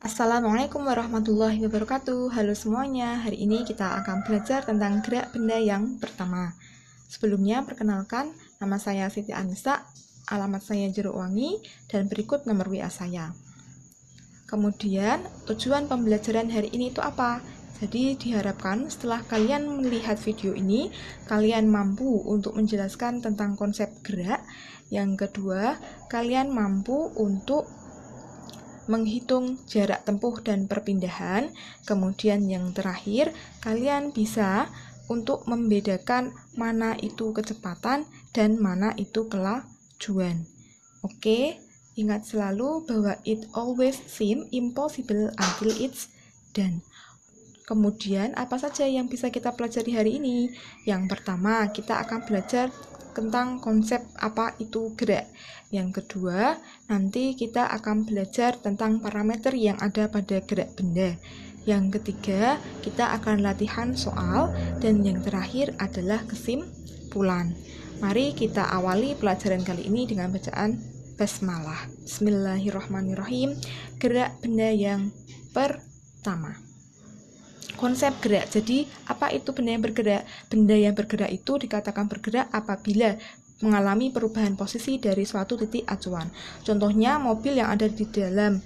Assalamualaikum warahmatullahi wabarakatuh. Halo semuanya, hari ini kita akan belajar tentang gerak benda yang pertama. Sebelumnya, perkenalkan, nama saya Siti Anissa, alamat saya Jerukwangi, dan berikut nomor WA saya. Kemudian, tujuan pembelajaran hari ini itu apa? Jadi, diharapkan setelah kalian melihat video ini, kalian mampu untuk menjelaskan tentang konsep gerak. Yang kedua, kalian mampu untuk menghitung jarak tempuh dan perpindahan. Kemudian yang terakhir, kalian bisa untuk membedakan mana itu kecepatan dan mana itu kelajuan. Oke, ingat selalu bahwa it always seem impossible until it's done. Kemudian apa saja yang bisa kita pelajari hari ini? Yang pertama, kita akan belajar tentang konsep apa itu gerak. Yang kedua, nanti kita akan belajar tentang parameter yang ada pada gerak benda. Yang ketiga, kita akan latihan soal. Dan yang terakhir adalah kesimpulan. Mari kita awali pelajaran kali ini dengan bacaan basmalah. Bismillahirrahmanirrahim. Gerak benda yang pertama. Konsep gerak. Jadi, apa itu benda yang bergerak? Benda yang bergerak itu dikatakan bergerak apabila mengalami perubahan posisi dari suatu titik acuan. Contohnya, mobil yang ada di dalam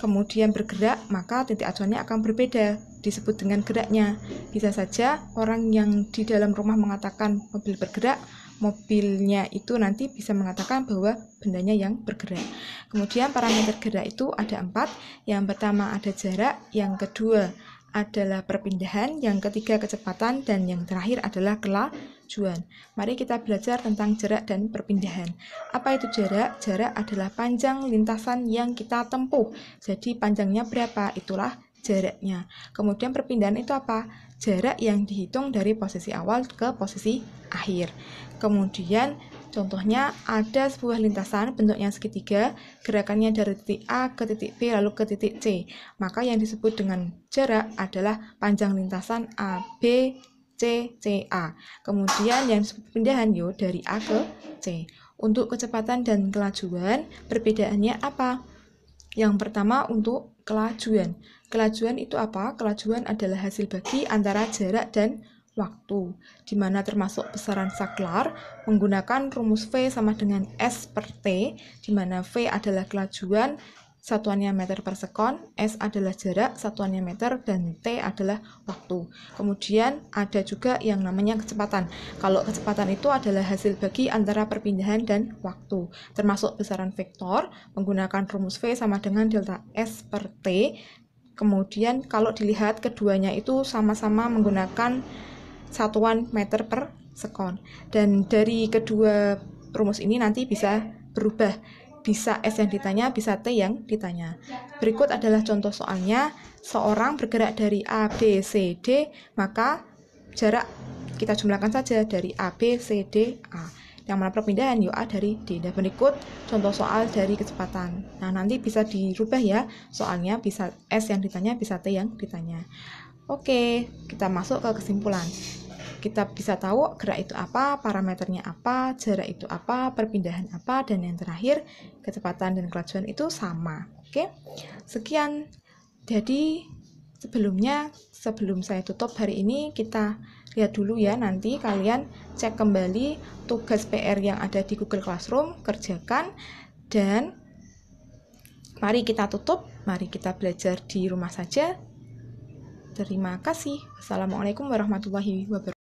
kemudian bergerak, maka titik acuannya akan berbeda, disebut dengan geraknya. Bisa saja orang yang di dalam rumah mengatakan mobil bergerak, mobilnya itu nanti bisa mengatakan bahwa bendanya yang bergerak. Kemudian parameter gerak itu ada 4. Yang pertama ada jarak, yang kedua adalah perpindahan, yang ketiga kecepatan, dan yang terakhir adalah kelajuan. Mari kita belajar tentang jarak dan perpindahan. Apa itu jarak? Jarak adalah panjang lintasan yang kita tempuh. Jadi panjangnya berapa? Itulah jaraknya. Kemudian perpindahan itu apa? Jarak yang dihitung dari posisi awal ke posisi akhir. Kemudian contohnya ada sebuah lintasan bentuknya segitiga, gerakannya dari titik A ke titik B lalu ke titik C. Maka yang disebut dengan jarak adalah panjang lintasan A, B, C, C, A. Kemudian yang disebut pindahan dari A ke C. Untuk kecepatan dan kelajuan, perbedaannya apa? Yang pertama untuk kelajuan. Kelajuan itu apa? Kelajuan adalah hasil bagi antara jarak dan waktu, di mana termasuk besaran saklar menggunakan rumus V sama dengan S per T, di mana V adalah kelajuan, satuannya meter per sekon, S adalah jarak, satuannya meter, dan T adalah waktu. Kemudian ada juga yang namanya kecepatan. Kalau kecepatan itu adalah hasil bagi antara perpindahan dan waktu, termasuk besaran vektor menggunakan rumus V sama dengan delta S per T. Kemudian kalau dilihat keduanya itu sama-sama menggunakan satuan meter per sekon. Dan dari kedua rumus ini nanti bisa berubah. Bisa S yang ditanya, bisa T yang ditanya. Berikut adalah contoh soalnya. Seorang bergerak dari A, B, C, D, maka jarak kita jumlahkan saja dari A, B, C, D, A. Yang mana perpindahan A dari D. Dan berikut contoh soal dari kecepatan. Nah, nanti bisa dirubah ya. Soalnya bisa S yang ditanya, bisa T yang ditanya. Oke, kita masuk ke kesimpulan. Kita bisa tahu gerak itu apa, parameternya apa, jarak itu apa, perpindahan apa, dan yang terakhir kecepatan dan kelajuan itu sama. Oke, sekian. Jadi sebelum saya tutup hari ini, kita lihat dulu ya, nanti kalian cek kembali tugas PR yang ada di Google Classroom, kerjakan, dan mari kita tutup, mari kita belajar di rumah saja. Terima kasih. Wassalamualaikum warahmatullahi wabarakatuh.